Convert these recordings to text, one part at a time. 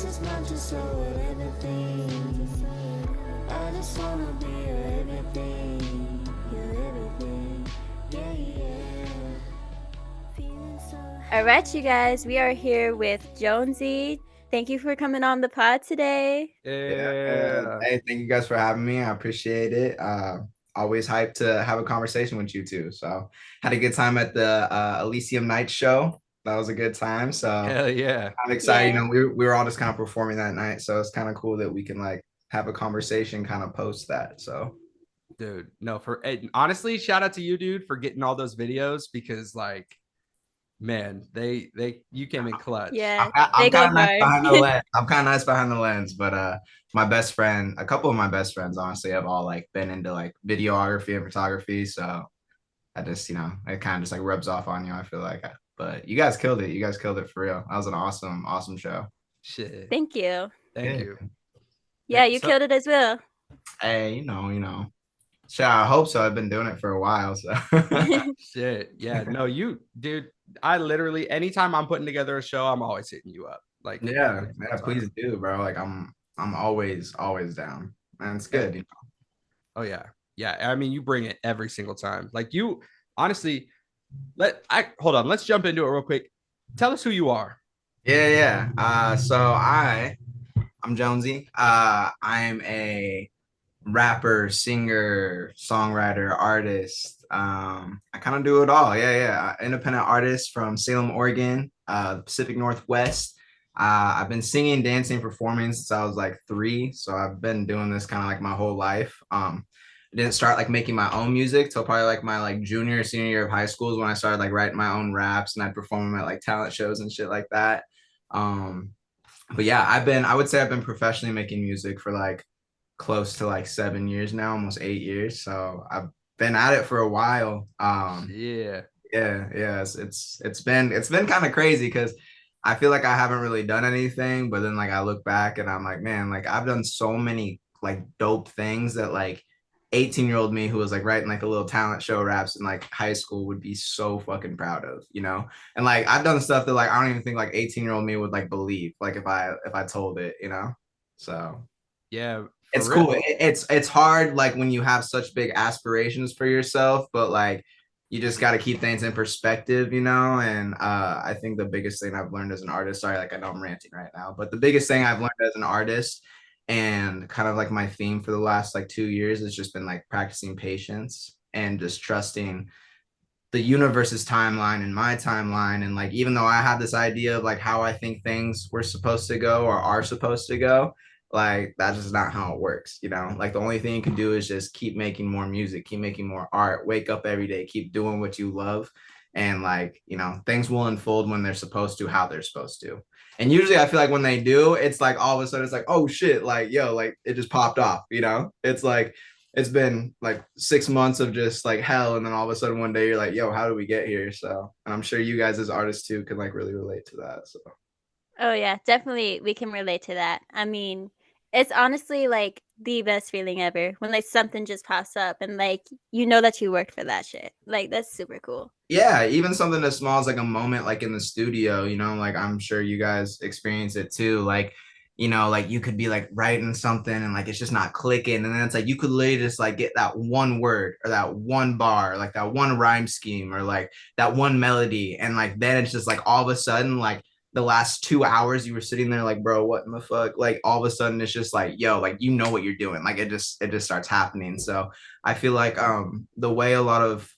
as much as so with everything. I just wanna be your everything, your everything. Yeah, yeah. Feeling so All right, you guys, we are here with Jonesy. Thank you for coming on the pod today. Yeah. Hey, thank you guys for having me. I appreciate it. Always hyped to have a conversation with you two. So had a good time at the Elysium Nights show. That was a good time. So Hell yeah. I'm excited. Yeah. You know, we were all just kind of performing that night. So it's kind of cool that we can like have a conversation kind of post that. So Dude, no, honestly, shout out to you, dude, for getting all those videos because like, man, you came in clutch. Yeah, I'm they go kind of nice hard. behind the lens. I'm kind of nice behind the lens, but my best friend, a couple of my best friends, honestly, have all like been into like videography and photography. So I just, it kind of just like rubs off on you. I feel like, but you guys killed it. You guys killed it for real. That was an awesome show. Shit. Thank you. Thank Yeah. you. Yeah, you So- killed it as well. Hey, Sure, I hope so. I've been doing it for a while, so. Shit. Yeah. No, dude, I literally, anytime I'm putting together a show, I'm always hitting you up. Like, Yeah, that's please do, bro. Like I'm always down, and it's good. Oh yeah. Yeah. I mean, you bring it every single time. Like you honestly, hold on. Let's jump into it real quick. Tell us who you are. Yeah. So I'm Jonesy. I'm a rapper, singer, songwriter, artist. I kind of do it all. Yeah. Independent artist from Salem, Oregon, Pacific Northwest. I've been singing, dancing, performing since I was like 3. So I've been doing this kind of like my whole life. I didn't start like making my own music till probably like my like junior, senior year of high school is when I started like writing my own raps and I'd perform them at like talent shows and shit like that. Um, but yeah, I would say I've been professionally making music for like close to like 7 years now, almost 8 years. So I've been at it for a while. Yeah. Yeah, it's been kind of crazy because I feel like I haven't really done anything, but then like I look back and I'm like, man, like I've done so many like dope things that like 18-year-old me who was like writing like a little talent show raps in like high school would be so fucking proud of. And like I've done stuff that like I don't even think like 18-year-old me would like believe, like if I told it. So Yeah. it's real. cool. It's hard like when you have such big aspirations for yourself, but like you just got to keep things in perspective. And I think the biggest thing I've learned as an artist, sorry, like I know I'm ranting right now, but the biggest thing I've learned as an artist and kind of like my theme for the last like 2 years has just been like practicing patience and just trusting the universe's timeline and my timeline. And like even though I had this idea of like how I think things were supposed to go or are supposed to go, like that's just not how it works. Like the only thing you can do is just keep making more music, keep making more art, wake up every day, keep doing what you love, and like things will unfold when they're supposed to, how they're supposed to. And usually I feel like when they do, it's like all of a sudden it's like, oh shit, like yo, like it just popped off. It's like it's been like 6 months of just like hell, and then all of a sudden one day you're like, yo, how do we get here? So, and I'm sure you guys as artists too can like really relate to that. So Oh yeah, definitely we can relate to that. I mean, it's honestly like the best feeling ever when like something just pops up and like you know that you worked for that shit. Like that's super cool. yeah, even something as small as like a moment like in the studio, like I'm sure you guys experience it too. Like you could be like writing something and like it's just not clicking. And then it's like you could literally just like get that one word or that one bar, like that one rhyme scheme or like that one melody. And like then it's just like all of a sudden, like the last 2 hours you were sitting there like, bro, what in the fuck? Like all of a sudden it's just like, yo, like you know what you're doing. Like it just starts happening. So I feel like the way a lot of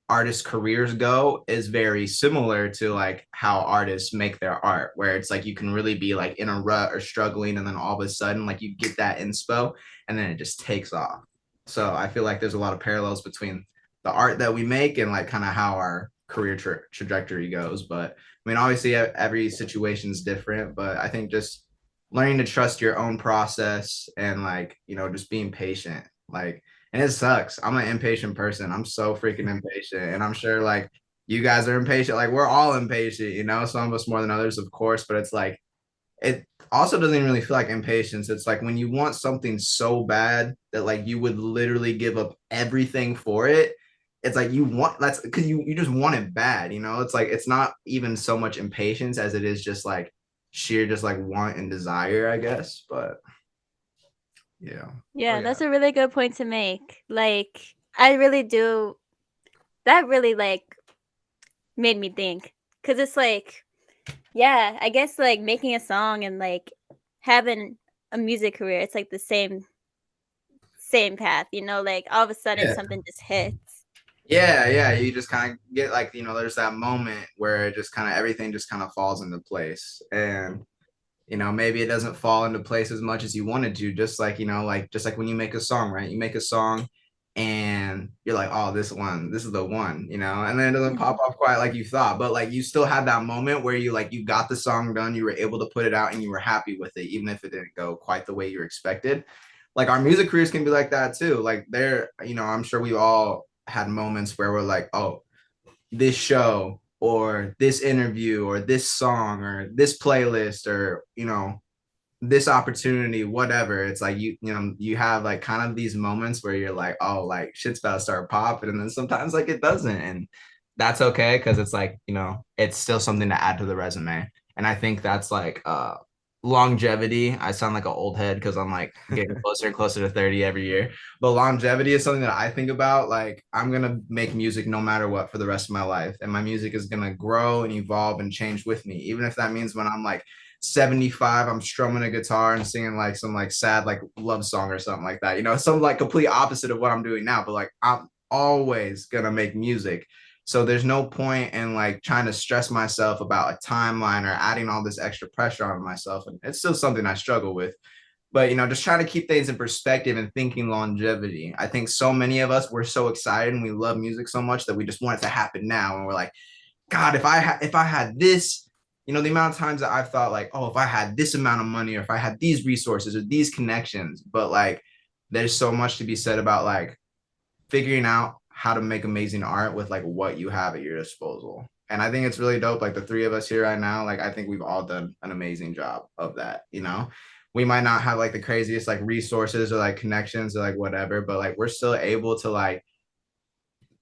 artists' careers go is very similar to like how artists make their art, where it's like you can really be like in a rut or struggling, and then all of a sudden like you get that inspo and then it just takes off. So I feel like there's a lot of parallels between the art that we make and like kind of how our career trajectory goes. But I mean, obviously every situation is different, but I think just learning to trust your own process and like just being patient, like. And it sucks. I'm an impatient person. I'm so freaking impatient. And I'm sure like you guys are impatient. Like we're all impatient. Some of us more than others, of course, but it's like it also doesn't even really feel like impatience. It's like when you want something so bad that like you would literally give up everything for it. It's like that's because you just want it bad. It's like it's not even so much impatience as it is just like sheer just like want and desire, I guess. But yeah. Yeah, yeah. that's a really good point to make. Like, I really do. That really like made me think, because it's like, yeah, I guess like making a song and like having a music career, it's like the same path, you know. Like all of a sudden Yeah. something just hits. Yeah, you just kind of get like, there's that moment where it just kind of everything just kind of falls into place. And maybe it doesn't fall into place as much as you wanted to, just like, just like when you make a song, right? You make a song and you're like, oh, this is the one, and then it doesn't pop off quite like you thought, but like you still had that moment where you got the song done, you were able to put it out and you were happy with it, even if it didn't go quite the way you expected. Like our music careers can be like that too. Like I'm sure we all had moments where we're like, oh, this show or this interview or this song or this playlist or this opportunity, whatever. It's like you have like kind of these moments where you're like, oh, like shit's about to start popping, and then sometimes like it doesn't, and that's okay, because it's like it's still something to add to the resume. And I think that's like longevity. I sound like an old head because I'm like getting closer and closer to 30 every year. But longevity is something that I think about. Like I'm gonna make music no matter what for the rest of my life, and my music is gonna grow and evolve and change with me, even if that means when I'm like 75, I'm strumming a guitar and singing like some like sad like love song or something like that. Some like complete opposite of what I'm doing now. But like I'm always gonna make music. So there's no point in like trying to stress myself about a timeline or adding all this extra pressure on myself. And it's still something I struggle with. But just trying to keep things in perspective and thinking longevity. I think so many of us, we're so excited and we love music so much that we just want it to happen now. And we're like, God, if I had this, the amount of times that I've thought like, oh, if I had this amount of money or if I had these resources or these connections. But like there's so much to be said about like figuring out how to make amazing art with like what you have at your disposal. And I think it's really dope. Like the three of us here right now, like I think we've all done an amazing job of that. We might not have like the craziest like resources or like connections or like whatever, but like we're still able to like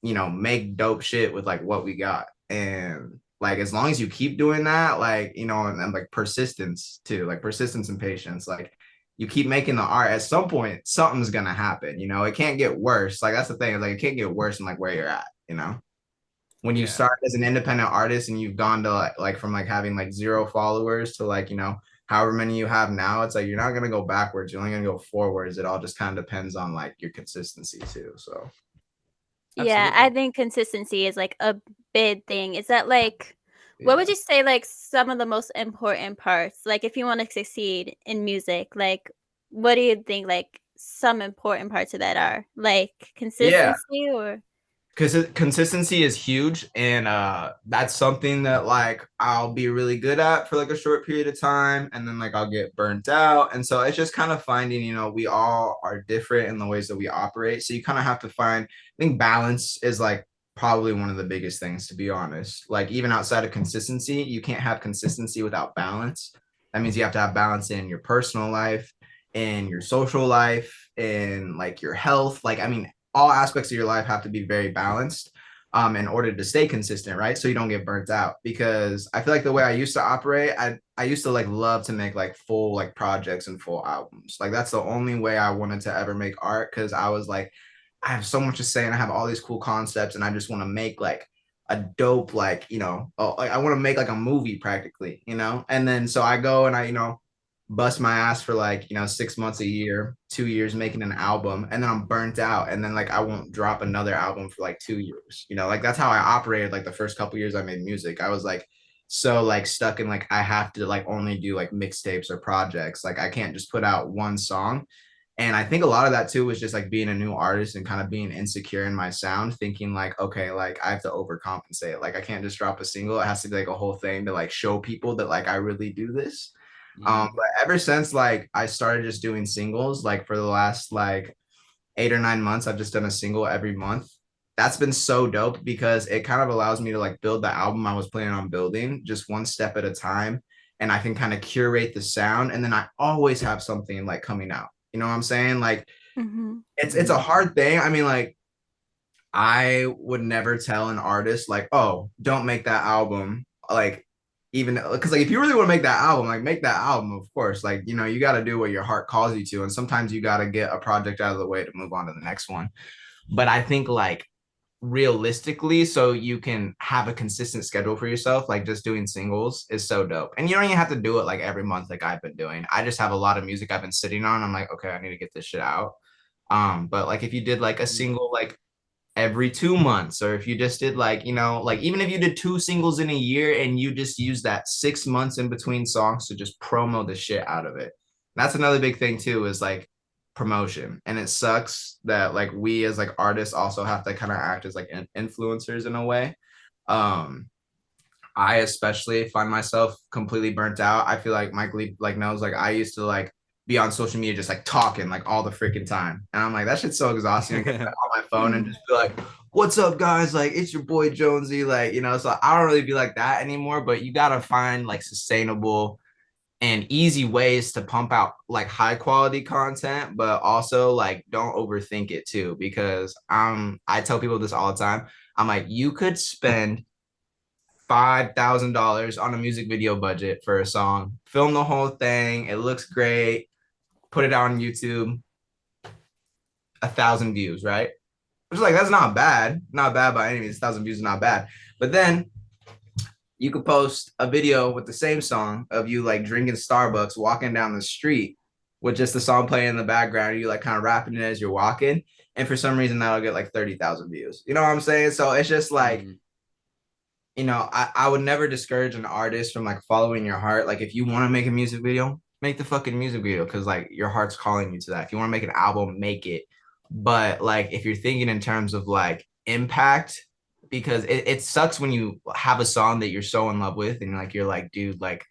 make dope shit with like what we got. And like as long as you keep doing that, like and like persistence too, like persistence and patience, like you keep making the art, at some point something's gonna happen. It can't get worse. Like that's the thing, like it can't get worse than like where you're at. When you start as an independent artist and you've gone to like from like having like 0 followers to like however many you have now, it's like you're not gonna go backwards, you're only gonna go forwards. It all just kind of depends on like your consistency too. So Yeah, Absolutely. I think consistency is like a big thing. Is that like, what would you say like some of the most important parts? Like if you want to succeed in music, like what do you think like some important parts of that are? Like yeah, consistency or because consistency is huge, and that's something that like I'll be really good at for like a short period of time, and then like I'll get burnt out. And so it's just kind of finding, we all are different in the ways that we operate, so you kind of have to find, I think balance is like probably one of the biggest things, to be honest. Like even outside of consistency, you can't have consistency without balance. That means you have to have balance in your personal life, in your social life, in like your health. Like I mean, all aspects of your life have to be very balanced in order to stay consistent, right? So you don't get burnt out. Because I feel like the way I used to operate, I used to like love to make like full like projects and full albums. Like that's the only way I wanted to ever make art, because I was like, I have so much to say and I have all these cool concepts and I just want to make like a dope like I want to make like a movie practically. And then so I go and I bust my ass for like 6 months, a year, 2 years making an album, and then I'm burnt out, and then like I won't drop another album for like 2 years. Like that's how I operated like the first couple years I made music. I was like so like stuck in like I have to like only do like mixtapes or projects. Like I can't just put out one song. And I think a lot of that too was just like being a new artist and kind of being insecure in my sound, thinking like, okay, like I have to overcompensate. Like I can't just drop a single. It has to be like a whole thing to like show people that like I really do this. But ever since like I started just doing singles, like for the last like 8 or 9 months, I've just done a single every month. That's been so dope because it kind of allows me to like build the album I was planning on building just one step at a time. And I can kind of curate the sound. And then I always have something like coming out. You know what I'm saying? Like it's a hard thing. I mean, like I would never tell an artist like, oh, don't make that album. Like even because like if you really want to make that album, like make that album, of course. Like, you know, you got to do what your heart calls you to. And sometimes you got to get a project out of the way to move on to the next one. But I think like realistically, so you can have a consistent schedule for yourself, like just doing singles is so dope. And you don't even have to do it like every month like I've been doing. I just have a lot of music I've been sitting on. I'm like, okay, I need to get this shit out. But like if you did like a single like every 2 months, or if you just did like, you know, like even if you did 2 singles in a year and you just use that 6 months in between songs to just promo the shit out of it. That's another big thing too, is like promotion. And it sucks that like we as like artists also have to kind of act as like influencers in a way. um I especially find myself completely burnt out. I feel like Mike Lee like knows, like I used to like be on social media just like talking like all the freaking time. And I'm like, that shit's so exhausting. I get on my phone and just be like, what's up, guys? Like, it's your boy Jonesy. Like, you know, so I don't really be like that anymore, but you gotta find like sustainable and easy ways to pump out like high quality content, but also like don't overthink it too. Because I tell people this all the time. I'm like, you could spend $5,000 on a music video budget for a song, film the whole thing, it looks great, put it on YouTube, 1,000 views, right? Which is like, that's not bad by any means. 1,000 views is not bad. But then you could post a video with the same song of you like drinking Starbucks, walking down the street with just the song playing in the background, you like kind of rapping it as you're walking, and for some reason that'll get like 30,000 views. You know what I'm saying? So it's just like, you know, I would never discourage an artist from like following your heart. Like if you want to make a music video, make the fucking music video, because like your heart's calling you to that. If you want to make an album, make it. But like if you're thinking in terms of like impact, because it sucks when you have a song that you're so in love with and like you're like, dude, like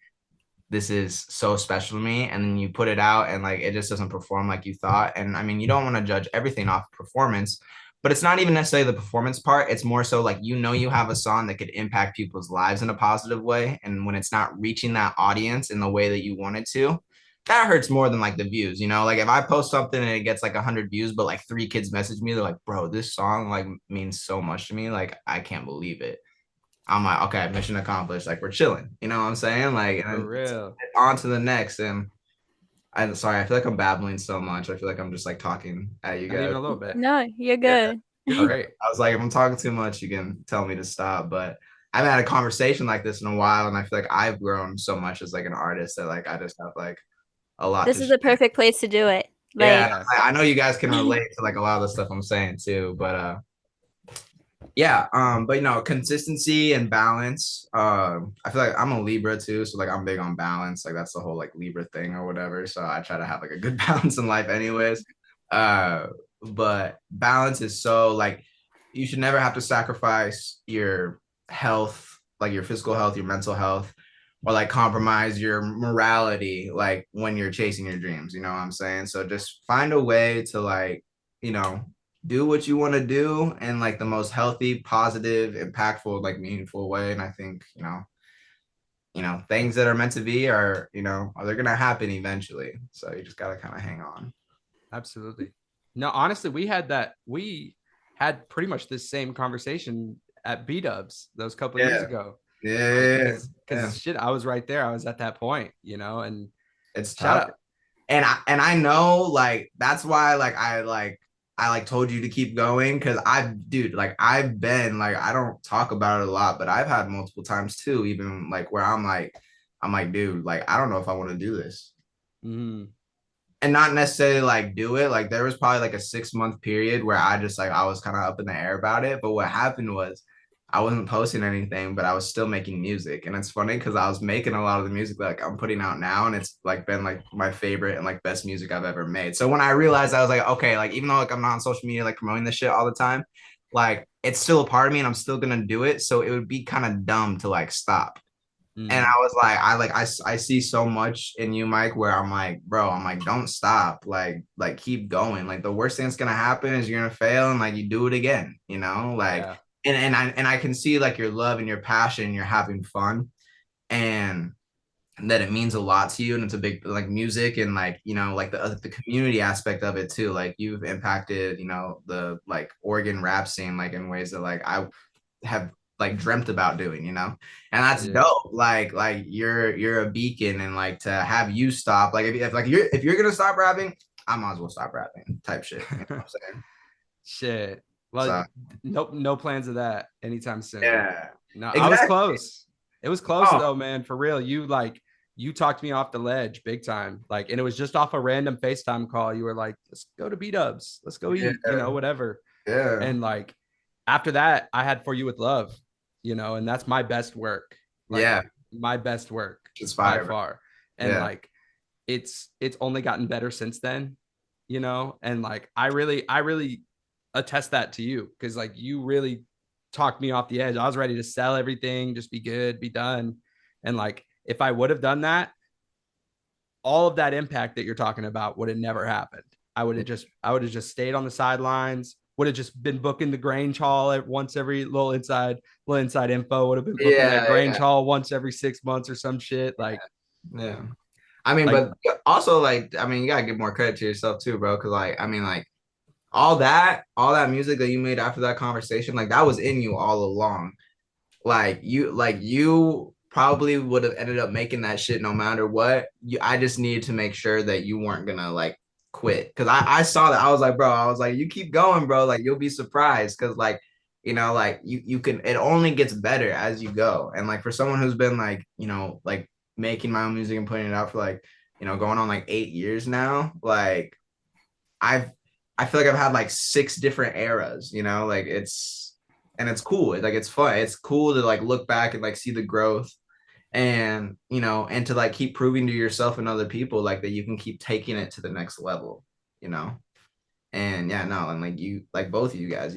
this is so special to me, and then you put it out and like it just doesn't perform like you thought. And I mean, you don't want to judge everything off performance, but it's not even necessarily the performance part. It's more so like, you know, you have a song that could impact people's lives in a positive way, and when it's not reaching that audience in the way that you want it to, that hurts more than like the views. You know, like if I post something and it gets like 100 views, but like 3 kids message me, they're like, bro, this song like means so much to me, like I can't believe it. I'm like, okay, mission accomplished. Like we're chilling. You know what I'm saying? Like, For real. on to the next. And I'm sorry, I feel like I'm babbling so much. I feel like I'm just like talking at you Not even guys. a little bit. No, you're good. You're great. I was like, if I'm talking too much, you can tell me to stop. But I haven't had a conversation like this in a while, and I feel like I've grown so much as like an artist that like I just have like a lot. This to is the share. perfect place to do it. Like, Yeah, I know you guys can relate to like a lot of the stuff I'm saying too, but yeah, but you know, consistency and balance. I feel like I'm a Libra too, so like I'm big on balance. Like that's the whole like Libra thing or whatever. So I try to have like a good balance in life, anyways. Uh, but balance is so like, you should never have to sacrifice your health, like your physical health, your mental health, or like compromise your morality, like when you're chasing your dreams. You know what I'm saying? So just find a way to like, you know, do what you want to do in like the most healthy, positive, impactful, like meaningful way. And I think, you know, things that are meant to be are, you know, they're gonna happen eventually. So you just gotta kind of hang on. Absolutely. No, honestly, we had pretty much this same conversation at B-Dubs those couple of years ago. Yeah. Because shit, I was right there. I was at that point, you know, and It's shout tough. out. And I know like that's why like I told you to keep going, because I've been like, I don't talk about it a lot, but I've had multiple times too, even like where I'm like, dude, like I don't know if I want to do this. Mm-hmm. And not necessarily like do it. Like there was probably like a 6 month period where I just like I was kind of up in the air about it. But what happened was I wasn't posting anything, but I was still making music. And it's funny because I was making a lot of the music like I'm putting out now, and it's like been like my favorite and like best music I've ever made. So when I realized, I was like, okay, like even though like I'm not on social media like promoting this shit all the time, like it's still a part of me and I'm still gonna do it. So it would be kind of dumb to like stop. And I was like, I see so much in you, Mike, where I'm like, bro, I'm like, don't stop, like keep going. Like the worst thing that's gonna happen is you're gonna fail, and like you do it again, you know, like. Yeah. And I can see like your love and your passion, you're having fun, and that it means a lot to you, and it's a big like music and like, you know, like the community aspect of it too. Like you've impacted, you know, the like Oregon rap scene like in ways that like I have like dreamt about doing, you know? And that's Yeah. dope. Like you're a beacon, and like to have you stop, like if you're gonna stop rapping, I might as well stop rapping type shit. You know what I'm saying? Shit. Well, So, no plans of that anytime soon. yeah. No, I was Exactly. close. It was close Oh. though, man. For real. You talked me off the ledge big time. Like, and it was just off a random FaceTime call. You were like, let's go to B-dubs. Let's go eat, Yeah. whatever. Yeah. And like after that, I had For You With Love, and that's my best work. Like, Yeah. my best work It's by fire. far. And Yeah. like it's only gotten better since then, and like I really attest that to you, because like you really talked me off the edge. I was ready to sell everything, just be good, be done. And like if I would have done that, all of that impact that you're talking about would have never happened. I would have just stayed on the sidelines, would have just been booking the Grange Hall at once every little inside info, would have been booking that Grange Hall once every 6 months or some shit. Like, yeah. I mean, like, but also like, I mean, you gotta give more credit to yourself too, bro. Cause like, I mean, like all that music that you made after that conversation, like that was in you all along. Like you probably would have ended up making that shit no matter what. I just needed to make sure that you weren't gonna like quit. Cause I saw that. I was like, you keep going, bro. Like you'll be surprised. Cause like, like you can, it only gets better as you go. And like for someone who's been like, like making my own music and putting it out for like, going on like 8 years now, like I feel like I've had like 6 different eras, like it's cool. Like it's fun. It's cool to like look back and like see the growth, and and to like keep proving to yourself and other people like that you can keep taking it to the next level, and yeah, no, and like you, like both of you guys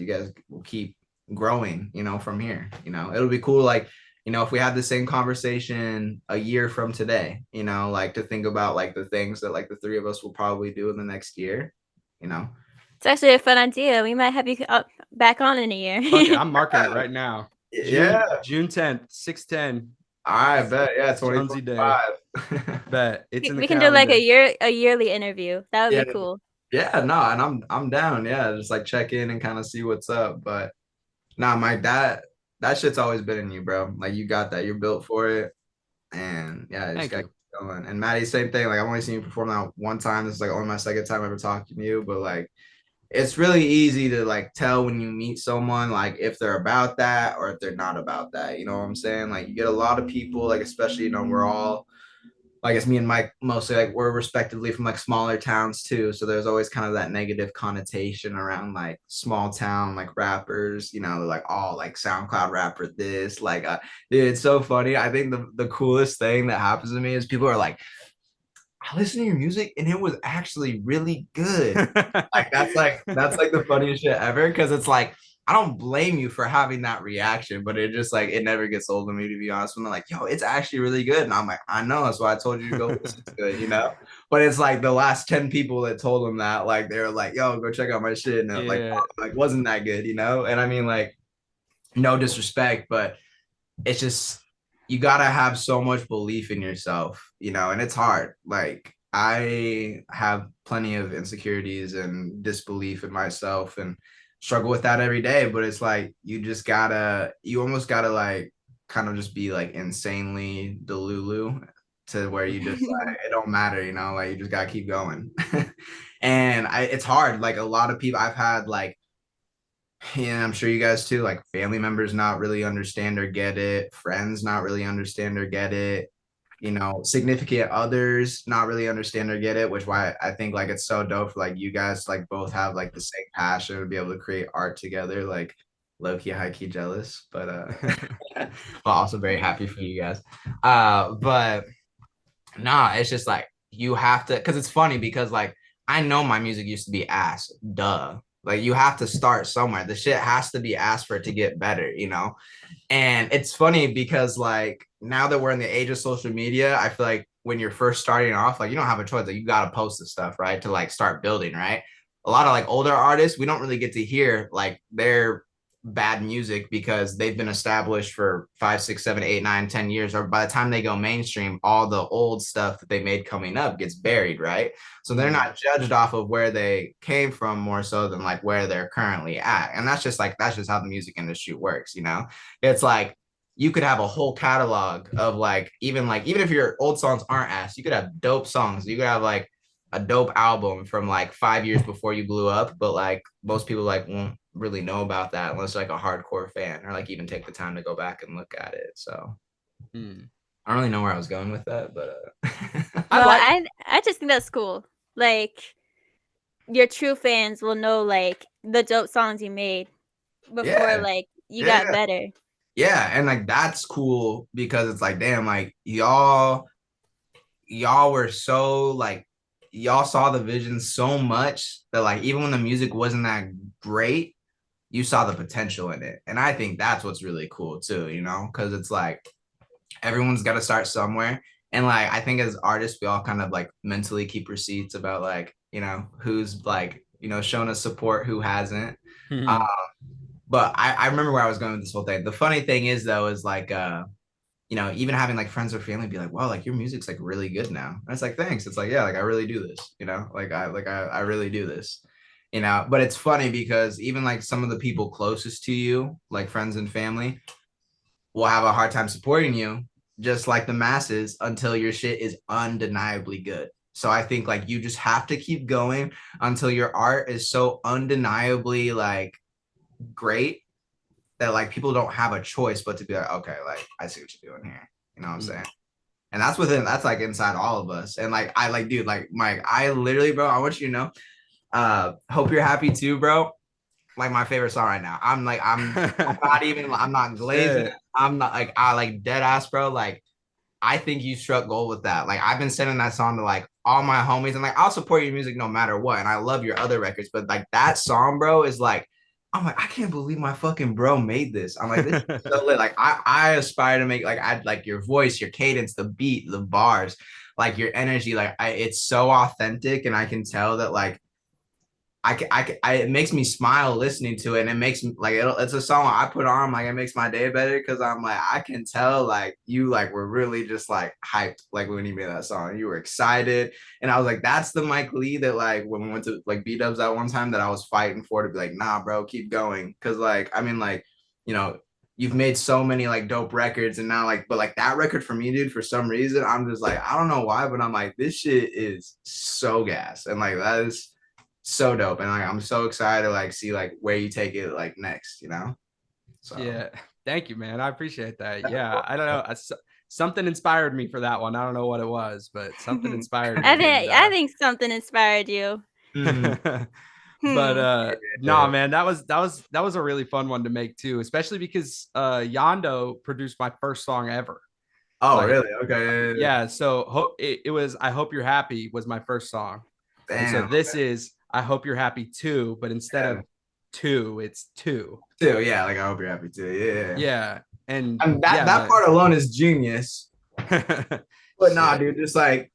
will keep growing, from here. It'll be cool, like if we had the same conversation a year from today, like to think about like the things that like the 3 of us will probably do in the next year. It's actually a fun idea. We might have you back on in a year. okay, I'm marking it right now. June 10th, 6:10. I bet. Yeah, Jonesy Day. 2025. Bet it's in the we can calendar. do like a yearly interview. That would be cool. Yeah, no, and I'm down. Yeah, just like check in and kind of see what's up. But nah, Mike, that shit's always been in you, bro. Like you got that. You're built for it. And yeah, I just got going. And Maddie, same thing. Like I've only seen you perform that one time. This is like only my second time ever talking to you, but like it's really easy to like tell when you meet someone, like if they're about that or if they're not about that. You know what I'm saying? Like you get a lot of people, like especially, we're all, like it's me and Mike mostly, like we're respectively from like smaller towns too. So there's always kind of that negative connotation around like small town, like rappers, like all like SoundCloud rapper this, like dude, it's so funny. I think the coolest thing that happens to me is people are like, I listened to your music and it was actually really good. Like that's like the funniest shit ever, because it's like I don't blame you for having that reaction, but it just like it never gets old to me, to be honest. When they're like, yo, it's actually really good. And I'm like, I know, that's why I told you to go listen to it, But it's like the last 10 people that told them that, like they were like, yo, go check out my shit. And it, like, oh, like wasn't that good, And I mean, like, no disrespect, but it's just you gotta have so much belief in yourself, and it's hard. Like I have plenty of insecurities and disbelief in myself and struggle with that every day, but it's like you almost gotta like kind of just be like insanely delulu to where you just like it don't matter, like you just gotta keep going. And it's hard. Like a lot of people I've had, like, yeah, I'm sure you guys too, like family members not really understand or get it, friends not really understand or get it, significant others not really understand or get it, which why I think like it's so dope for like you guys like both have like the same passion to be able to create art together, like low-key, high-key jealous, but but also very happy for you guys. But nah, it's just like you have to, because it's funny because like I know my music used to be ass, duh. Like you have to start somewhere. The shit has to be asked for it to get better, And it's funny because like now that we're in the age of social media, I feel like when you're first starting off, like you don't have a choice. Like you got to post the stuff, right? To like start building, right? A lot of like older artists, we don't really get to hear like their bad music because they've been established for 5, 6, 7, 8, 9, 10 years, or by the time they go mainstream, all the old stuff that they made coming up gets buried, right? So they're not judged off of where they came from more so than like where they're currently at. And that's just how the music industry works, you know? It's like you could have a whole catalog of even if your old songs aren't ass, you could have dope songs. You could have like a dope album from like 5 years before you blew up, but like most people like won't really know about that unless like a hardcore fan or like even take the time to go back and look at it. So I don't really know where I was going with that, but I just think that's cool. Like your true fans will know like the dope songs you made before like you got better. Yeah, and like that's cool because it's like, damn, like y'all were so like y'all saw the vision so much that like even when the music wasn't that great, you saw the potential in it. And I think that's what's really cool too, you know, because it's like everyone's got to start somewhere. And like I think as artists, we all kind of like mentally keep receipts about like, you know, who's like, you know, shown us support, who hasn't. But I remember where I was going with this whole thing. The funny thing is though, is like you know, even having like friends or family be like, wow, like your music's like really good now. And it's like, thanks. It's like, yeah, like I really do this, you know, I really do this, you know. But it's funny because even like some of the people closest to you, like friends and family, will have a hard time supporting you, just like the masses, until your shit is undeniably good. So I think like you just have to keep going until your art is so undeniably like great that like people don't have a choice but to be like, okay, like I see what you're doing here. You know what I'm saying? And that's like inside all of us. And like I like, dude, like Mike, I literally, bro, I want you to know, Hope You're Happy Too, bro. Like my favorite song right now. I'm not glazing. I'm not like I like dead ass, bro. Like I think you struck gold with that. Like I've been sending that song to like all my homies, and like I'll support your music no matter what. And I love your other records, but like that song, bro, is like I'm like, I can't believe my fucking bro made this. I'm like, this is so lit. Like I aspire to make like I like your voice, your cadence, the beat, the bars, like your energy. Like it's so authentic, and I can tell that like it makes me smile listening to it, and it makes me like it's a song I put on, like it makes my day better because I'm like I can tell like you like were really just like hyped like when you made that song, you were excited, and I was like that's the Mike Lee that like when we went to like B-dubs that one time that I was fighting for to be like nah bro keep going because like I mean like you know you've made so many like dope records and now like but like that record for me dude for some reason I'm just like I don't know why but I'm like this shit is so gas and like that is so dope and like I'm so excited to like see like where you take it like next, you know. So yeah, thank you, man. I appreciate that. Yeah, I don't know. Something inspired me for that one. I don't know what it was, but something inspired me. I think something inspired you. But nah, man, that was a really fun one to make too, especially because Yondo produced my first song ever. Oh, like, really? Okay. Yeah. So it was I Hope You're Happy was my first song. Damn, and so this is I Hope You're Happy Too, but instead of two, it's two. Yeah, like I hope you're happy too. Yeah. And that part alone is genius. But nah, dude, just like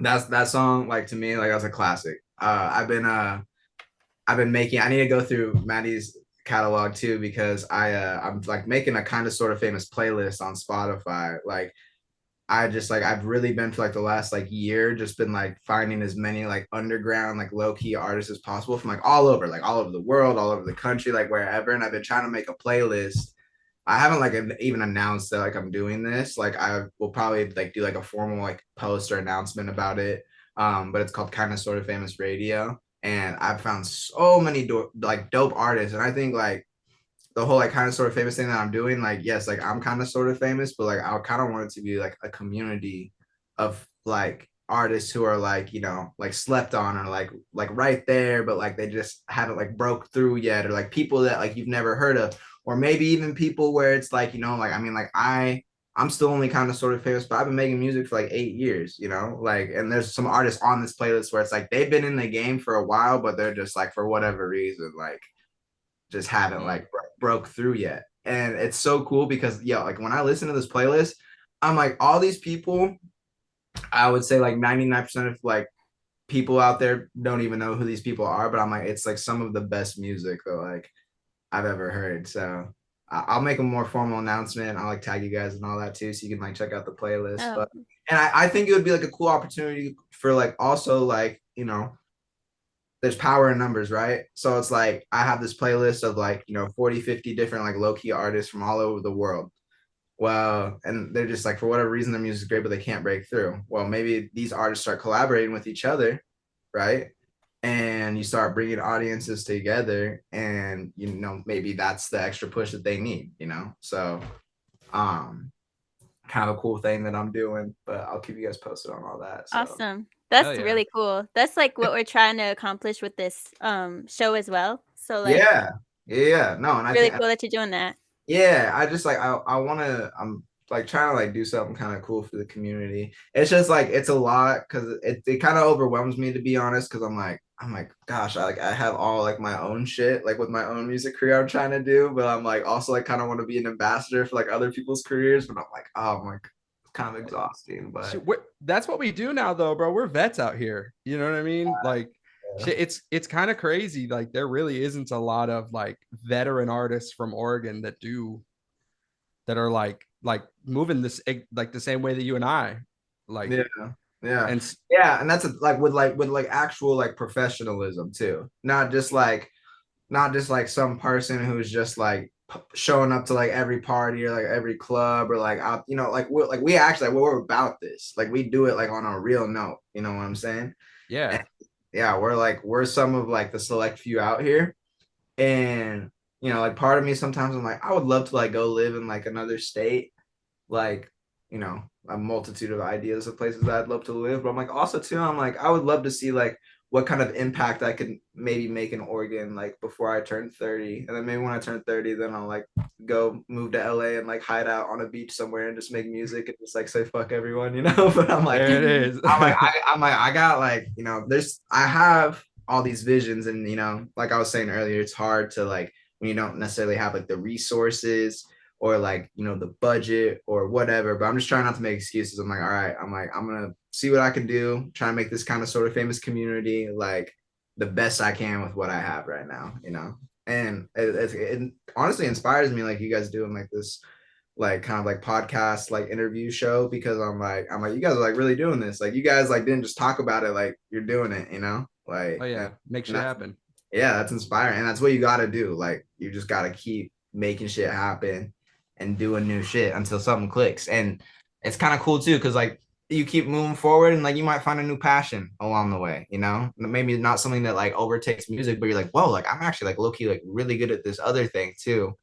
that song, like to me, like that's a classic. I've been making I need to go through Maddie's catalog too because I'm like making a kind of sort of famous playlist on Spotify. Like I've really been for like the last like year just been like finding as many like underground like low-key artists as possible from like all over the world, all over the country, like wherever, and I've been trying to make a playlist. I haven't like even announced that like I'm doing this. Like I will probably like do like a formal like post or announcement about it. But it's called Kind of Sort of Famous Radio, and I've found so many like dope artists, and I think like the whole like kind of sort of famous thing that I'm doing, like yes, like I'm kind of sort of famous, but like I kind of want it to be like a community of like artists who are like, you know, like slept on or like right there, but like they just haven't like broke through yet, or like people that like you've never heard of, or maybe even people where it's like, you know, like I mean, like I'm still only kind of sort of famous, but I've been making music for like 8 years, you know, like, and there's some artists on this playlist where it's like they've been in the game for a while, but they're just like for whatever reason, like just haven't like broke through yet. And it's so cool because like when I listen to this playlist, I'm like all these people, I would say like 99% of like people out there don't even know who these people are, but I'm like it's like some of the best music that like I've ever heard. So I'll make a more formal announcement. I'll like tag you guys and all that too, so you can like check out the playlist. Oh, But and I think it would be like a cool opportunity for like also like, you know, there's power in numbers, right? So it's like I have this playlist of like, you know, 40, 50 different like low-key artists from all over the world. Well, and they're just like, for whatever reason, their music's great, but they can't break through. Well, maybe these artists start collaborating with each other, right? And you start bringing audiences together, and you know, maybe that's the extra push that they need, you know? So, um, kind of a cool thing that I'm doing, but I'll keep you guys posted on all that. So, awesome. That's yeah. really cool. That's like what we're trying to accomplish with this show as well. So like yeah, no, and I really think cool that you're doing that. yeah, I just like I want to I'm like trying to like do something kind of cool for the community. It's just like it's a lot because it kind of overwhelms me, to be honest, because I'm like gosh, I have all like my own shit like with my own music career I'm trying to do, but I'm like also like kind of want to be an ambassador for like other people's careers, but I'm like, oh, I'm like it's kind of exhausting. But That's what we do now, though, bro. We're vets out here. You know what I mean? Like, it's kind of crazy. Like, there really isn't a lot of like veteran artists from Oregon that are like moving this like the same way that you and I like. yeah. Yeah. And Yeah, and that's like with like actual like professionalism too. Not just like some person who's just like showing up to like every party or like every club or like out, you know, like we actually like, we're about this. Like we do it like on a real note, you know what I'm saying? yeah, And yeah, we're some of like the select few out here. And you know, like part of me sometimes I'm like, I would love to like go live in like another state, like, you know, a multitude of ideas of places that I'd love to live. But I'm like, also too, I'm like, I would love to see like what kind of impact I could maybe make in Oregon, like before I turn 30. And then maybe when I turn 30, then I'll like go move to LA and like hide out on a beach somewhere and just make music and just like say fuck everyone, you know? But I'm like, there it is. I got like, you know, I have all these visions, and you know, like I was saying earlier, it's hard to like when you don't necessarily have like the resources or like, you know, the budget or whatever. But I'm just trying not to make excuses. I'm like, all right, I'm gonna see what I can do, try and make this kind of sort of famous community like the best I can with what I have right now, you know. And it honestly inspires me, like you guys doing like this like kind of like podcast like interview show, because I'm like you guys are like really doing this, like you guys like didn't just talk about it, like you're doing it, you know, like Oh yeah, make shit happen. yeah, that's inspiring, and that's what you got to do. Like you just got to keep making shit happen and doing new shit until something clicks. And it's kind of cool too, because like you keep moving forward and like you might find a new passion along the way, you know, maybe not something that like overtakes music, but you're like, whoa, like I'm actually like low-key like really good at this other thing too,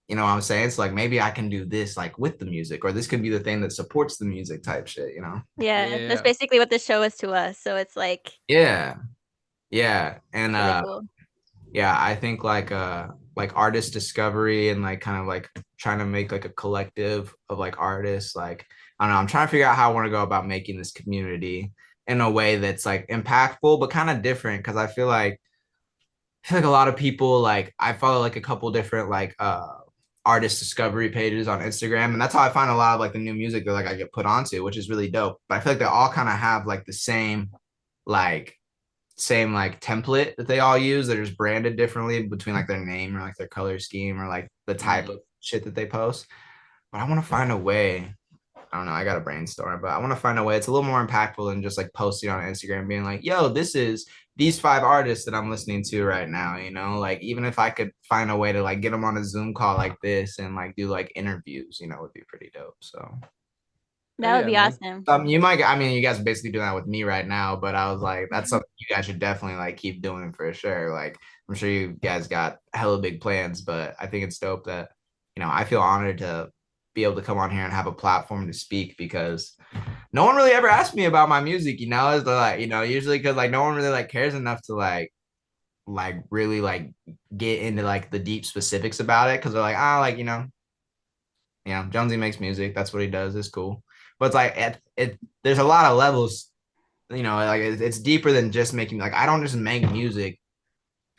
you know what I'm saying? It's like maybe I can do this like with the music, or this could be the thing that supports the music type shit, you know? Yeah, Yeah. that's basically what this show is to us. So it's Yeah, and really cool. yeah, I think like artist discovery and like kind of like trying to make like a collective of like artists, like I don't know, I'm trying to figure out how I want to go about making this community in a way that's like impactful but kind of different, because I feel like a lot of people, like I follow like a couple different like artist discovery pages on Instagram, and that's how I find a lot of like the new music that like I get put onto, which is really dope. But I feel like they all kind of have like the like same like template that they all use, that are just branded differently between like their name or like their color scheme or like the type of shit that they post. But I want to find a way. I don't know, I got to brainstorm, but I want to find a way it's a little more impactful than just like posting on Instagram being like, yo, this is these 5 artists that I'm listening to right now, you know, like even if I could find a way to like get them on a Zoom call like this and like do like interviews, you know, would be pretty dope. So That would be man. awesome. you might, I mean, you guys are basically doing that with me right now, but I was like, that's something you guys should definitely like keep doing for sure. Like, I'm sure you guys got hella big plans, but I think it's dope that, you know, I feel honored to be able to come on here and have a platform to speak, because no one really ever asked me about my music, you know, is like, you know, usually because like no one really like cares enough to like really like get into like the deep specifics about it, because they're like, ah, like, you know, Jonesy makes music, that's what he does, it's cool. But it's like there's a lot of levels, you know, like it's deeper than just making, like I don't just make music,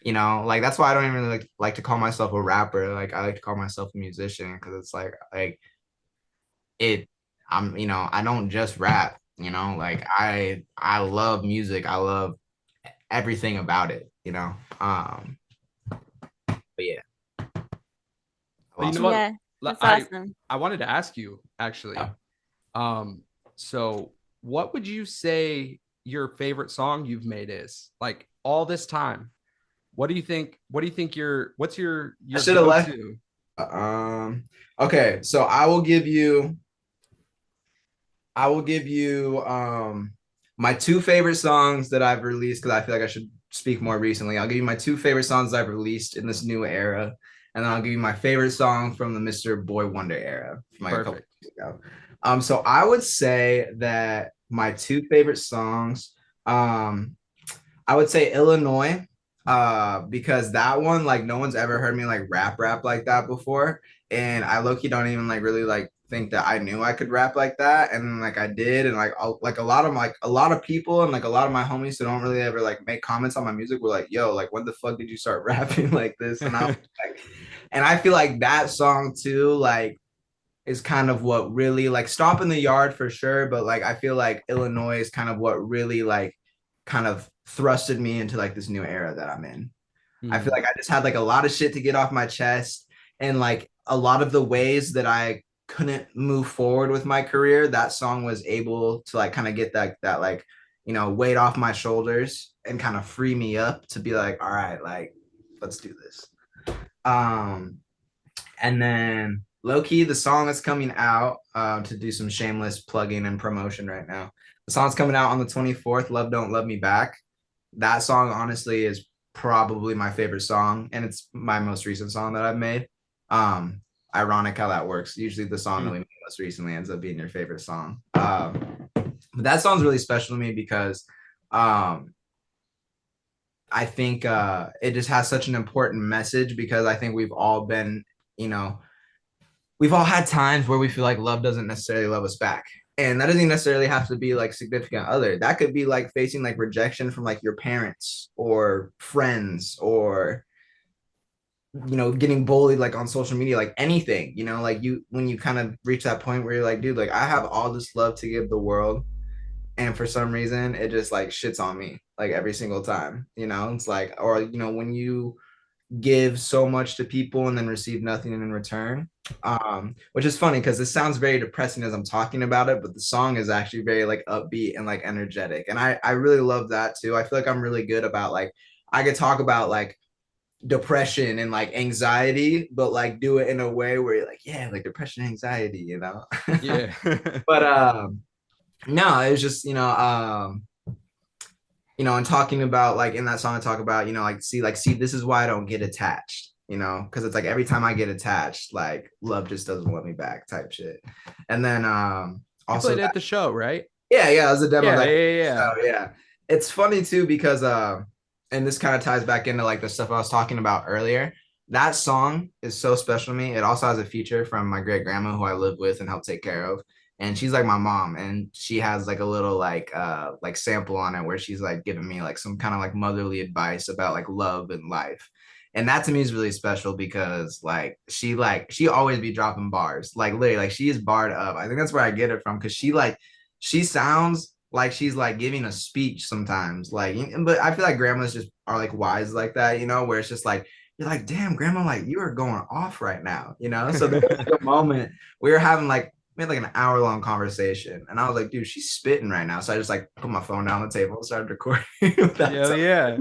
you know, like that's why I don't even really like to call myself a rapper. Like I like to call myself a musician, because it's like I'm, you know, I don't just rap, you know, like I love music, I love everything about it, you know. But yeah, But you awesome. know what? Yeah, Like, that's awesome. I wanted to ask you actually. So what would you say your favorite song you've made is? Like all this time. What do you think? What's your I should have left. go-to? Okay, so I will give you my two favorite songs that I've released because I feel like I should speak more recently. I'll give you my two favorite songs I've released in this new era, and then I'll give you my favorite song from the Mr. Boy Wonder era from like a couple years ago. So I would say that my two favorite songs, I would say Illinois, because that one, like, no one's ever heard me like rap like that before, and I low-key don't even like really like think that I knew I could rap like that, and like I did, and like a lot of people and like a lot of my homies who don't really ever like make comments on my music were like, "Yo, like when the fuck did you start rapping like this?" And I was like, and I feel like that song too, like, is kind of what really like Stomp in the Yard for sure, but like I feel like Illinois is kind of what really like kind of thrusted me into like this new era that I'm in. I feel like I just had like a lot of shit to get off my chest, and like a lot of the ways that I couldn't move forward with my career, that song was able to like kind of get that like, you know, weight off my shoulders and kind of free me up to be like, all right, like let's do this. And then low key, the song is coming out, to do some shameless plugging and promotion right now. The song's coming out on the 24th, Love Don't Love Me Back. That song honestly is probably my favorite song, and it's my most recent song that I've made. Ironic how that works. Usually the song that we made most recently ends up being your favorite song. But that song's really special to me because I think it just has such an important message, because I think we've all been, you know, we've all had times where we feel like love doesn't necessarily love us back. And that doesn't necessarily have to be like significant other. That could be like facing like rejection from like your parents or friends, or, you know, getting bullied like on social media, like anything, you know, like when you kind of reach that point where you're like, dude, like I have all this love to give the world, and for some reason it just like shits on me like every single time, you know. It's like, or, you know, when you give so much to people and then receive nothing in return, which is funny because this sounds very depressing as I'm talking about it, but the song is actually very like upbeat and like energetic, and I really love that too. I feel like I'm really good about like, I could talk about like depression and like anxiety, but like do it in a way where you're like, yeah, like depression, anxiety, you know. Yeah. But no, it was just, you know, and talking about like in that song I talk about, you know, like see this is why I don't get attached, you know, because it's like every time I get attached, like love just doesn't let me back type shit. And then also played at the show, right? yeah, it was a demo. Yeah. So yeah, it's funny too because and this kind of ties back into like the stuff I was talking about earlier. That song is so special to me. It also has a feature from my great grandma who I live with and help take care of. And she's like my mom, and she has like a little like sample on it where she's like giving me like some kind of like motherly advice about like love and life. And that to me is really special because like she always be dropping bars. Like literally, like she is barred up. I think that's where I get it from, because she sounds like she's like giving a speech sometimes. Like, but I feel like grandmas just are like wise like that, you know, where it's just like, you're like, damn, grandma, like you are going off right now, you know? So there was like a moment we were having like, we had like an hour-long conversation, and I was like, dude, she's spitting right now. So I just like put my phone down on the table and started recording. Yeah.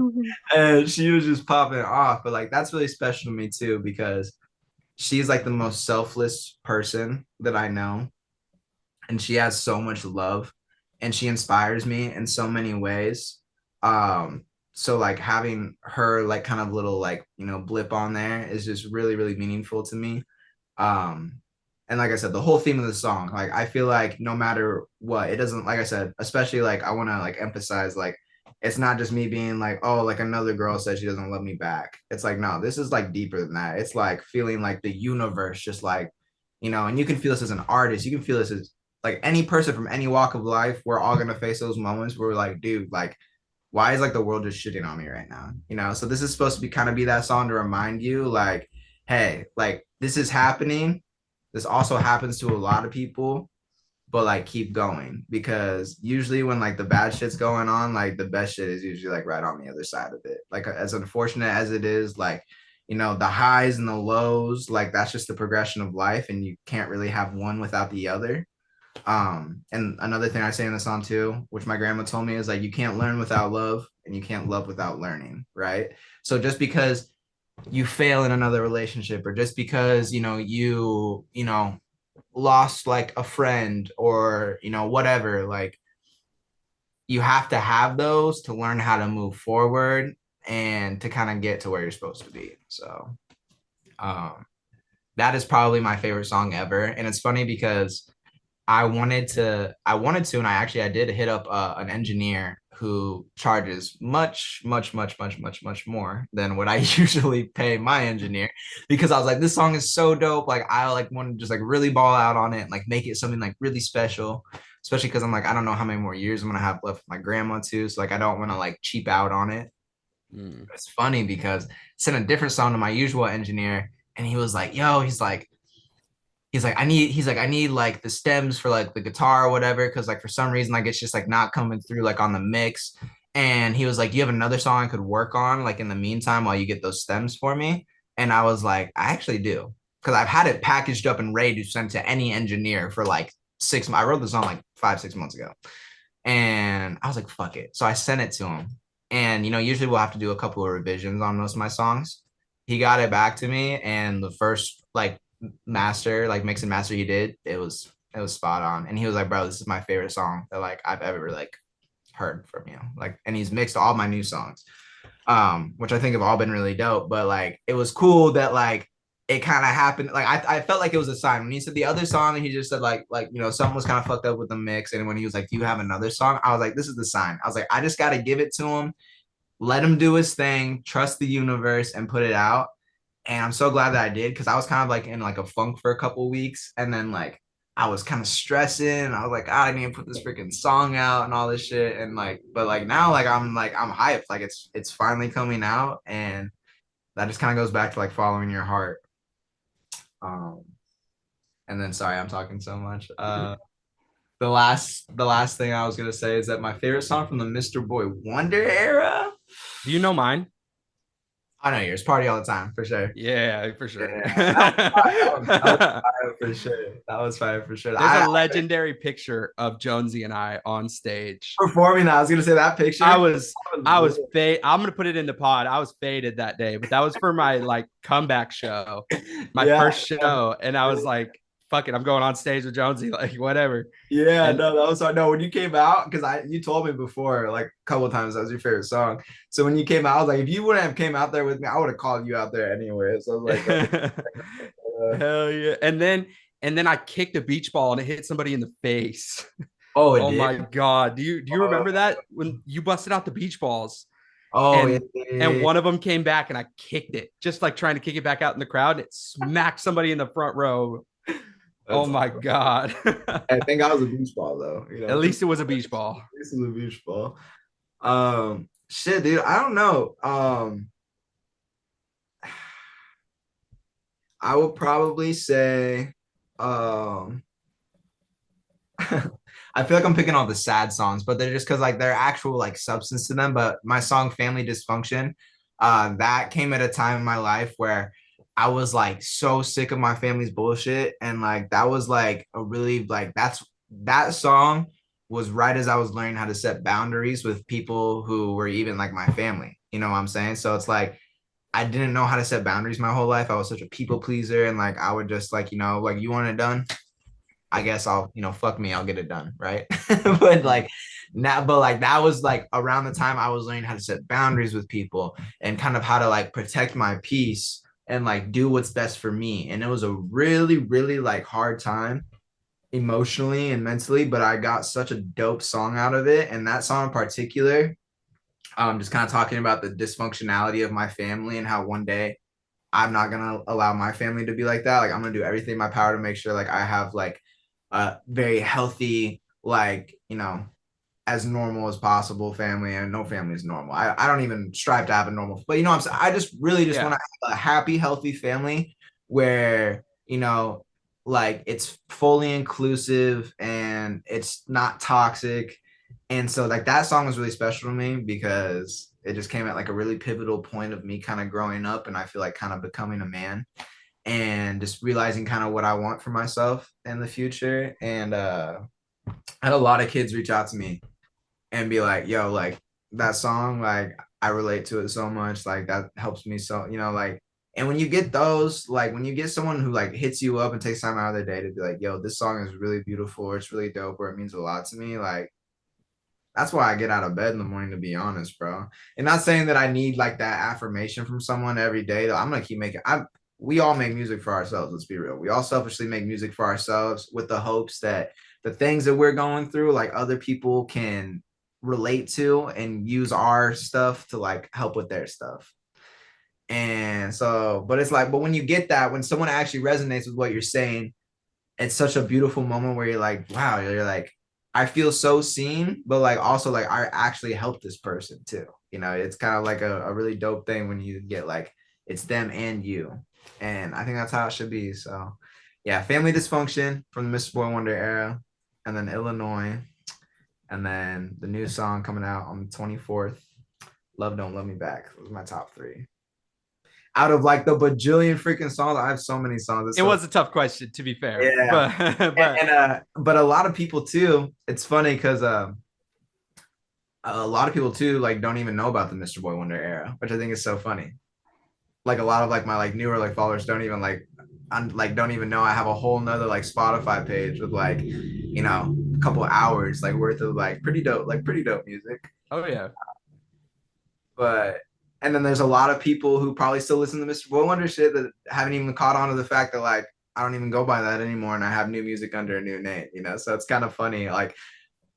And she was just popping off. But like that's really special to me too, because she's like the most selfless person that I know. And she has so much love, and she inspires me in so many ways. So like having her like kind of little like, you know, blip on there is just really, really meaningful to me. And like I said, the whole theme of the song, like I feel like no matter what, it doesn't, like I said, especially like I want to like emphasize, like it's not just me being like, oh, like another girl said she doesn't love me back. It's like, no, this is like deeper than that. It's like feeling like the universe just like, you know, and you can feel this as an artist, you can feel this as like any person from any walk of life. We're all gonna face those moments where we're like, dude, like why is like the world just shitting on me right now, you know? So this is supposed to be kind of be that song to remind you like, hey, like this is happening. This also happens to a lot of people, but like keep going, because usually when like the bad shit's going on, like the best shit is usually like right on the other side of it. Like as unfortunate as it is, like, the highs and the lows, like that's just the progression of life, and you can't really have one without the other. And another thing I say in the song too, which my grandma told me, is like, you can't learn without love and you can't love without learning, right? So just because you fail in another relationship, or just because you lost like a friend, or whatever, like you have to have those to learn how to move forward and to kind of get to where you're supposed to be. So um that is probably my favorite song ever. And it's funny because and I did hit up an engineer who charges much, much, much, much, much, much more than what I usually pay my engineer, because I was like, this song is so dope. Like, I like want to just like really ball out on it and like make it something like really special, especially because I'm like, I don't know how many more years I'm gonna have left with my grandma too. So like, I don't want to like cheap out on it. It's funny because I sent a different song to my usual engineer, and he was like, yo, I need like the stems for like the guitar or whatever, because like for some reason like it's just like not coming through like on the mix. And he was like, you have another song I could work on like in the meantime while you get those stems for me? And I was like, I actually do, because I've had it packaged up and ready to send to any engineer for like 6 months. I wrote the song like 5-6 months ago, and I was like, fuck it. So I sent it to him, and usually we'll have to do a couple of revisions on most of my songs. He got it back to me, and the first like mix and master he did, it was spot on. And he was like, bro, this is my favorite song that like I've ever like heard from you. Like, and he's mixed all my new songs, which I think have all been really dope. But like, it was cool that like it kind of happened. Like, I felt like it was a sign when he said the other song, and he just said like something was kind of fucked up with the mix. And when he was like, do you have another song? I was like, this is the sign. I was like, I just got to give it to him, let him do his thing, trust the universe, and put it out. And I'm so glad that I did, because I was kind of like in like a funk for a couple weeks, and then like I was kind of stressing. I was like, I need to put this freaking song out and all this shit. And like, but like now, like I'm hyped. Like it's finally coming out, and that just kind of goes back to like following your heart. Um, and then sorry, I'm talking so much. The last thing I was gonna say is that my favorite song from the Mr. Boy Wonder era. Do you know mine? I know yours. Party all the time, for sure. Yeah, for sure. That was fire for sure. That was fire for sure. There's a legendary picture of Jonesy and I on stage performing that. I was gonna say that picture. I was faded. I'm gonna put it in the pod. I was faded that day, but that was for my like comeback show, my first show, and I was like, "Fuck it, I'm going on stage with Jonesy, like whatever." Yeah, and no, that was hard. No, when you came out, because you told me before like a couple of times that was your favorite song. So when you came out, I was like, if you wouldn't have came out there with me, I would have called you out there anyway. So I was like, hell yeah! And then I kicked a beach ball and it hit somebody in the face. Oh, my god! Do you remember that when you busted out the beach balls? Oh, and one of them came back and I kicked it, just like trying to kick it back out in the crowd. And it smacked somebody in the front row. Oh my god! I think I was a beach ball though. At least it was a beach ball. At least it was a beach ball. Shit, dude. I don't know. I would probably say, I feel like I'm picking all the sad songs, but they're just because like they're actual like substance to them. But my song Family Dysfunction, that came at a time in my life where I was like so sick of my family's bullshit. And like that was like a really like that song was right as I was learning how to set boundaries with people who were even like my family. You know what I'm saying? So it's like I didn't know how to set boundaries my whole life. I was such a people pleaser, and like I would just like, like you want it done, I guess I'll, fuck me, I'll get it done, right? But like now, but like that was like around the time I was learning how to set boundaries with people and kind of how to like protect my peace and like do what's best for me. And it was a really, really like hard time emotionally and mentally, but I got such a dope song out of it. And that song in particular, just kind of talking about the dysfunctionality of my family and how one day I'm not gonna allow my family to be like that. Like I'm gonna do everything in my power to make sure like I have like a very healthy, like, as normal as possible family. And no family is normal. I don't even strive to have a normal, but I'm saying, I just really just want to have a happy, healthy family where, like it's fully inclusive and it's not toxic. And so like that song was really special to me because it just came at like a really pivotal point of me kind of growing up, and I feel like kind of becoming a man and just realizing kind of what I want for myself in the future. And I had a lot of kids reach out to me and be like, yo, like that song, like I relate to it so much. Like that helps me so, like, and when you get those, like when you get someone who like hits you up and takes time out of their day to be like, yo, this song is really beautiful, or it's really dope, or it means a lot to me, like that's why I get out of bed in the morning, to be honest, bro. And not saying that I need like that affirmation from someone every day. I'm gonna keep making. We all make music for ourselves. Let's be real. We all selfishly make music for ourselves with the hopes that the things that we're going through, like other people can relate to and use our stuff to like help with their stuff. And so, but it's like, but when you get that, when someone actually resonates with what you're saying, it's such a beautiful moment where you're like, wow, you're like, I feel so seen, but like also like I actually helped this person too. It's kind of like a really dope thing when you get like it's them and you. And I think that's how it should be. So yeah, Family Dysfunction from the Mr. Boy Wonder era, and then Illinois, and then the new song coming out on the 24th, Love Don't Love Me Back. Those are my top 3. Out of like the bajillion freaking songs, I have so many songs. It was a tough question, to be fair. Yeah. But a lot of people too, it's funny because a lot of people too like don't even know about the Mr. Boy Wonder era, which I think is so funny. Like a lot of like my like newer like followers don't even don't even know I have a whole nother like Spotify page with like, a couple hours like worth of like pretty dope music. Oh yeah. And then there's a lot of people who probably still listen to Mr. Boy Wonder shit that haven't even caught on to the fact that like I don't even go by that anymore and I have new music under a new name, so it's kind of funny. Like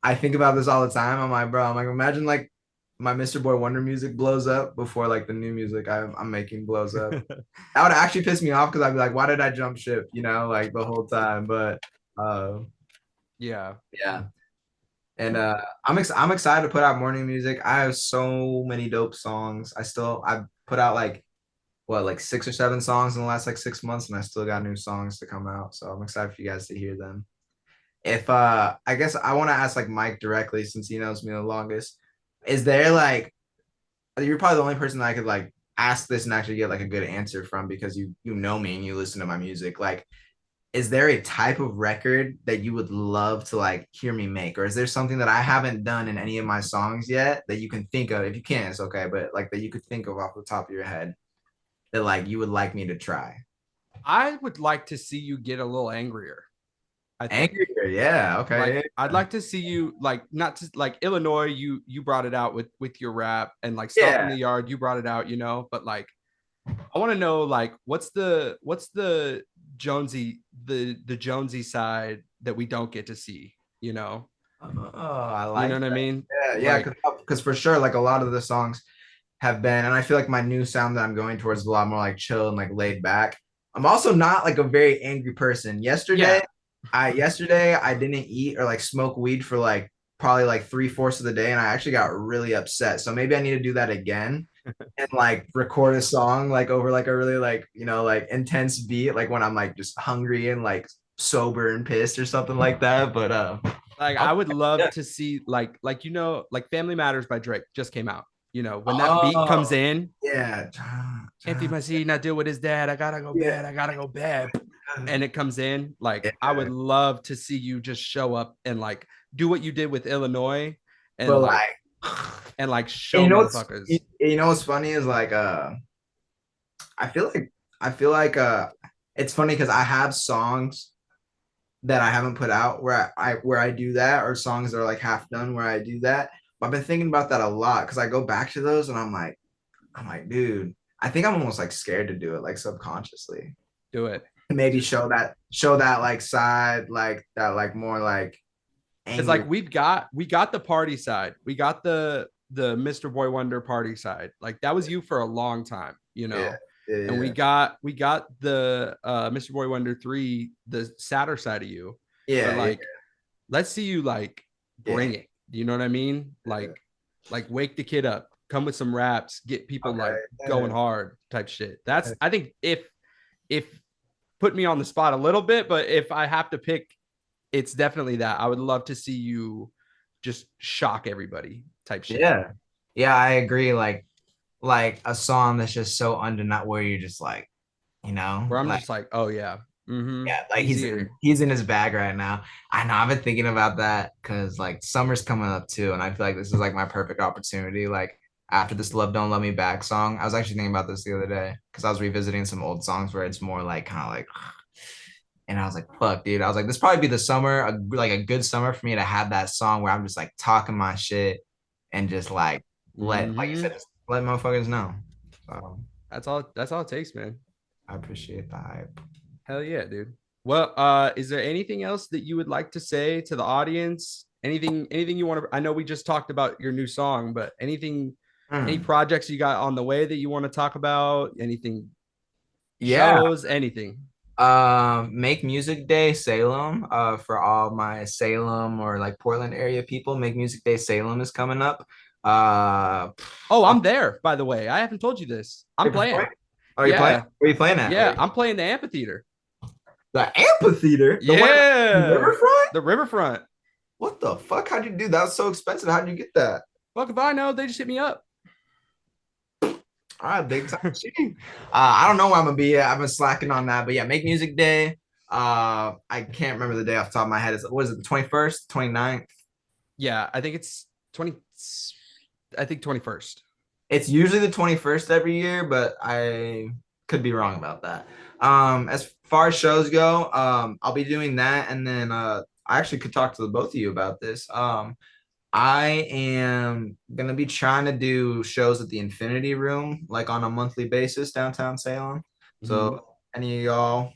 I think about this all the time. I'm like, imagine like my Mr. Boy Wonder music blows up before like the new music I'm making blows up. That would actually piss me off because I'd be like, why did I jump ship, like the whole time? But yeah. And I'm excited to put out more new music. I have so many dope songs. I put out like 6 or 7 songs in the last like 6 months, and I still got new songs to come out. So I'm excited for you guys to hear them. If I guess I want to ask like Mike directly, since he knows me the longest. Is there like, you're probably the only person that I could like ask this and actually get like a good answer from, because you know me and you listen to my music. Like, is there a type of record that you would love to like hear me make? Or is there something that I haven't done in any of my songs yet that you can think of? If you can't, it's okay, but like that you could think of off the top of your head that like you would like me to try? I would like to see you get a little angrier. Angrier, yeah, okay. Like, I'd like to see you like, not to like Illinois, you brought it out with your rap, and like Stuff in the Yard, you brought it out, but like I want to know like what's the Jonesy, the Jonesy side that we don't get to see, Oh, I like, you know what I mean? Yeah, because for sure, like a lot of the songs have been, and I feel like my new sound that I'm going towards is a lot more like chill and like laid back. I'm also not like a very angry person. Yesterday I didn't eat or like smoke weed for like probably like 3/4 of the day, and I actually got really upset. So maybe I need to do that again and like record a song like over like a really like like intense beat, like when I'm like just hungry and like sober and pissed or something like that. But like I would love to see like Family Matters by Drake just came out. When that beat comes in, can't feed my seed, not deal with his dad. I gotta go bad. And it comes in, like I would love to see you just show up and like do what you did with Illinois, and like show motherfuckers. What's funny is like I feel like it's funny because I have songs that I haven't put out where I do that, or songs that are like half done where I do that. But I've been thinking about that a lot because I go back to those and I'm like, dude, I think I'm almost like scared to do it, like subconsciously. Do it. Maybe show that like side, like that, like more like angry. It's like we got the party side, we got the Mr. Boy Wonder party side, like that was you for a long time, and we got the Mr. Boy Wonder 3, the sadder side of you. Let's see you like bring it, you know what I mean? Like wake the kid up, come with some raps, get people going hard type shit. That's I think if put me on the spot a little bit, but if I have to pick, it's definitely that. I would love to see you just shock everybody type shit. Yeah, I agree. Like a song that's just so undeniable where you're just like, Where I'm like just like, oh yeah, yeah, like he's he's in here. he's in his bag right now. I know I've been thinking about that because like summer's coming up too, and I feel like this is like my perfect opportunity. Like after this Love Don't Love Me Back song, I was actually thinking about this the other day because I was revisiting some old songs where it's more like kind of like and I was like, fuck, dude. I was like, this probably be the summer, like a good summer for me to have that song where I'm just like talking my shit and just like like you said, just let motherfuckers know. So That's all it takes, man. I appreciate the hype. Hell yeah, dude. Well, is there anything else that you would like to say to the audience? Anything you want to? I know we just talked about your new song, but any Mm. projects you got on the way that you want to talk about? Anything, Yeah. shows, anything? Make Music Day Salem. For all my Salem or like Portland area people, Make Music Day Salem is coming up. Uh, Oh, I'm there. By the way, I haven't told you this. I'm are you playing. performing? Are you playing? Yeah, Where are you playing at? yeah. I'm playing the amphitheater. The amphitheater, the one in Yeah, Riverfront. the riverfront. What the fuck? How'd you do that? Was so expensive. How'd you get that? Fuck if I know. They just hit me up. All right, big time cheating. I don't know where I'm gonna be at. I've been slacking on that, but yeah, Make Music Day. I can't remember the day off the top of my head. What is it, the 21st, 29th? Yeah, I think it's 20. I think 21st. It's usually the 21st every year, but I could be wrong about that. As far as shows go, I'll be doing that, and then I actually could talk to the both of you about this. I am gonna be trying to do shows at the Infinity Room, like on a monthly basis downtown Salem. So any of y'all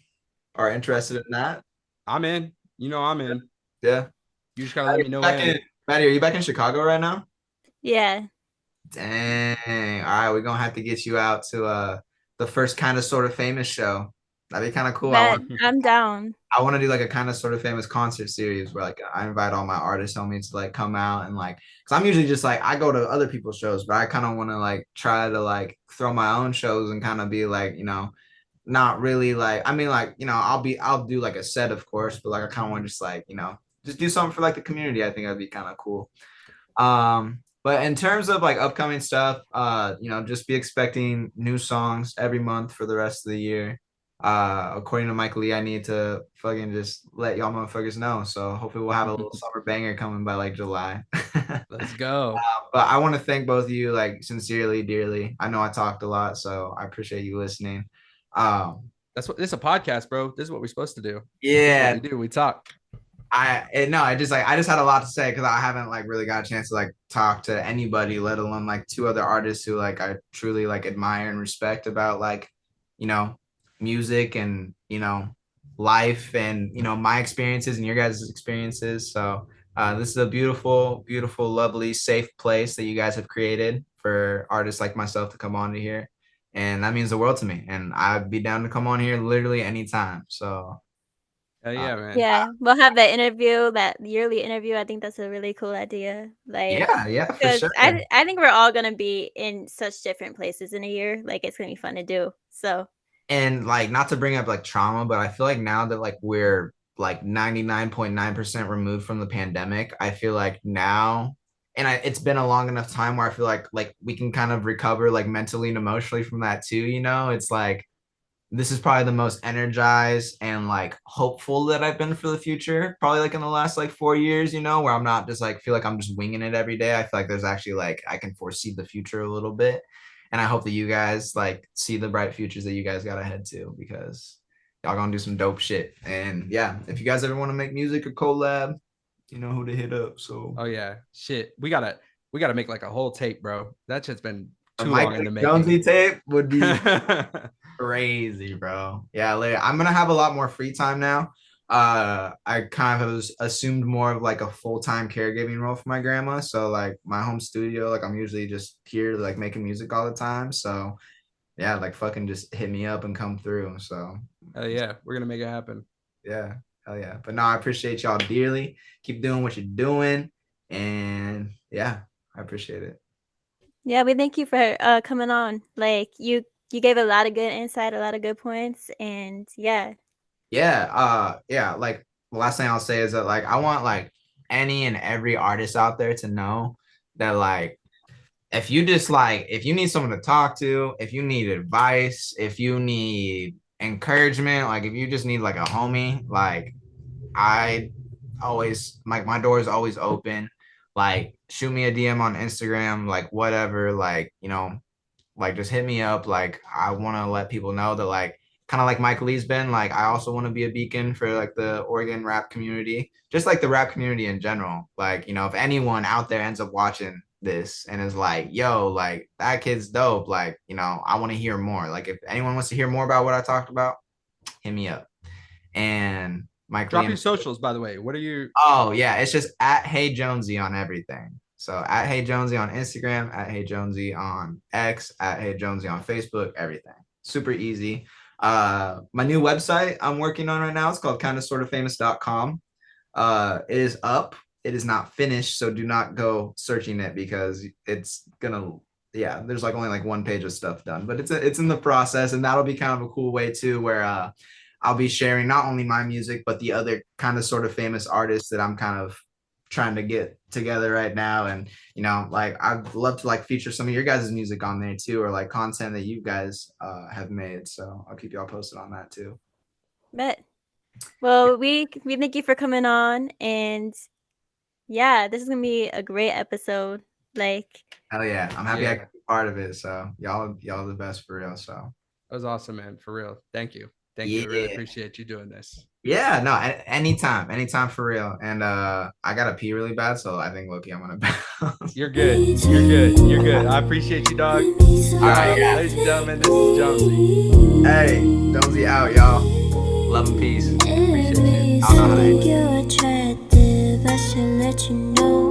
are interested in that? I'm in. You know I'm in. Yeah. You just gotta let me know when. Maddie, are you back in Chicago right now? Yeah. Dang. All right, we're gonna have to get you out to the first kind of sort of famous show. That'd be kind of cool. But I'm down. I want to do like a kind of sort of famous concert series where like I invite all my artist homies to like come out and like because I'm usually just like I go to other people's shows, but I kind of want to like try to like throw my own shows and kind of be like, not really like I mean like, I'll do like a set of course, but like I kind of want to just like, just do something for like the community. I think that'd be kind of cool. But in terms of like upcoming stuff, just be expecting new songs every month for the rest of the year. According to Mike Lee, I need to fucking just let y'all motherfuckers know. So hopefully we'll have a little summer banger coming by like July. Let's go. But I want to thank both of you like sincerely, dearly. I know I talked a lot, so I appreciate you listening. That's what this is a podcast, bro. This is what we're supposed to do. Yeah, We do. We talk. I just had a lot to say because I haven't like really got a chance to like talk to anybody, let alone like two other artists who like I truly like admire and respect about like, you know, music and life and my experiences and your guys' experiences. So this is a beautiful, beautiful, lovely, safe place that you guys have created for artists like myself to come on to here. And that means the world to me. And I'd be down to come on here literally anytime. So Yeah, man. Yeah, we'll have that interview, that yearly interview. I think that's a really cool idea. Like, yeah, for because sure. I think we're all gonna be in such different places in a year. Like, it's gonna be fun to do. So, And like not to bring up like trauma, but I feel like now that like we're like 99.9% removed from the pandemic, I feel like now and it's been a long enough time where I feel like we can kind of recover like mentally and emotionally from that too, It's like this is probably the most energized and like hopeful that I've been for the future. Probably like in the last like 4 years, where I'm not just like feel like I'm just winging it every day. I feel like there's actually like I can foresee the future a little bit. And I hope that you guys like see the bright futures that you guys got ahead too, because y'all gonna do some dope shit. And yeah, if you guys ever want to make music or collab, you know who to hit up. So Oh yeah. Shit. We gotta make like a whole tape, bro. That shit's been a too long Mike in the Jonesy making. tape would be crazy, bro. Yeah, I'm gonna have a lot more free time now. I kind of have assumed more of like a full-time caregiving role for my grandma. So like my home studio, like I'm usually just here like making music all the time. So yeah, like fucking just hit me up and come through. So Yeah, we're gonna make it happen. yeah, hell yeah. But no, I appreciate y'all dearly. Keep doing what you're doing. And yeah, I appreciate it. yeah, we thank you for coming on. Like, you gave a lot of good insight, a lot of good points, and yeah. Yeah, like the last thing I'll say is that like I want like any and every artist out there to know that like if you just like, if you need someone to talk to, if you need advice, if you need encouragement, like if you just need like a homie, like I always, like my door is always open. Like shoot me a DM on Instagram, like whatever, like, you know, like just hit me up. Like I want to let people know that like kind of like Mike Lee's been, like I also want to be a beacon for like the Oregon rap community, just like the rap community in general. Like, you know, if anyone out there ends up watching this and is like, yo, like that kid's dope, like, you know, I want to hear more. Like if anyone wants to hear more about what I talked about, hit me up. And Mike Drop Lee your socials, by the way. What are you? Oh yeah, it's just at Hey Jonesy on everything. So at Hey Jonesy on Instagram, at Hey Jonesy on X, at Hey Jonesy on Facebook, everything. Super easy. My new website I'm working on right now, it's called kindasortafamous.com. It is up. It is not finished, so do not go searching it because it's gonna, yeah, there's like only like one page of stuff done, but it's in the process, and that'll be kind of a cool way too, where I'll be sharing not only my music, but the other kind of sort of famous artists that I'm kind of trying to get together right now. And, you know, like I'd love to like feature some of your guys' music on there too, or like content that you guys have made. So I'll keep y'all posted on that too. Bet. Well, we thank you for coming on, and yeah, this is gonna be a great episode. Like, Hell yeah. I'm happy I Yeah. could be part of it. So y'all are the best for real. So That was awesome, man. For real. Thank you. Thank you. I really Yeah. appreciate you doing this. yeah, no, anytime for real. And I gotta pee really bad, so I think Loki, I'm gonna bounce. You're good. You're good. You're good. I appreciate you, dog. All right, yeah. Ladies and gentlemen, this is Jonesy. Hey, Jonesy out, y'all. Love and peace. Appreciate you. I don't know how to think you're attractive, I should let you know.